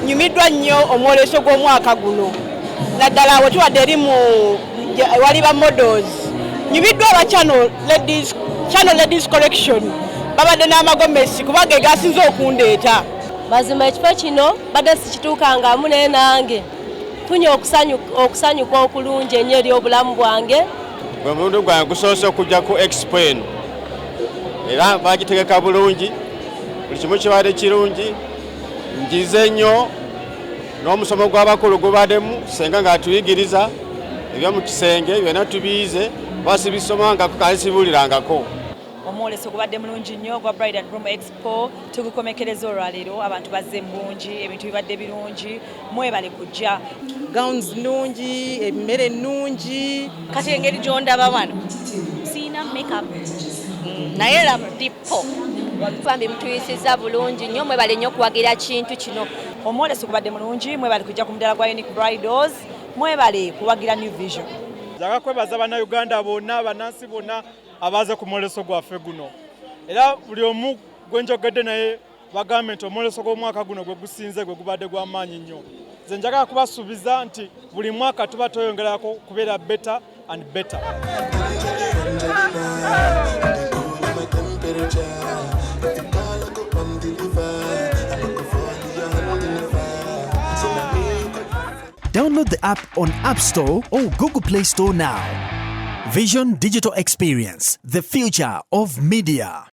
Nyumirwa nnyo omwoleso gw'omwaka guno naddala we tuwadde eri mu wali ba models. Nyumirwa aba channel ladies collection babadde n'amagomesi kuba ge gasinze okundeeta. Mazima ekifo kino badde sikituukangamu naye nange funye okusanyuka okulungi ennyo eri obulamu bwange. Gwe mulundu gwange gusoose okujja ku explain era bagitegeka bulungi, buli kimu kibadde kirungi, njize nnyo n'omusomo gw'abakulu gubaddemu senga ng'atuyigiriza ebyomu kisenge byonna tubiyize basibisomangako kale sibuulirangako. Omwoleso gubadde mulungi nnyo gwa Bride Groom Expo tugukomekereza olwaleero abantu bazze mbungi ebintu bibadde birungi mwebale kujja. Gowns nungi, emmere nungi. Kati engeri gy'ondaba wano siina makeup naye laba dippo Fambi mutuyisiza bulungi nnyo mwebale nnyo okuwagira kintu kino. Omwoleso gubadde mulungi mwebale kujja ku mudaala gwa Unique Bridals mwebale kuwagira New Vision. Njaga kwebaza bannayuganda bonna bannansi bonna abaze ku mwoleso gwaffe guno era buli omu gwe njogedde naye bagambe nti omwoleso gw'omwaka guno gwe gusinze gwe gubadde gw'amaanyi nnyo. Nze njagala kubasuubiza nti buli mwaka tuba tweyongerako kubeera better and better. Download the app on App Store or Google Play Store now. Vision Digital Experience, the future of media.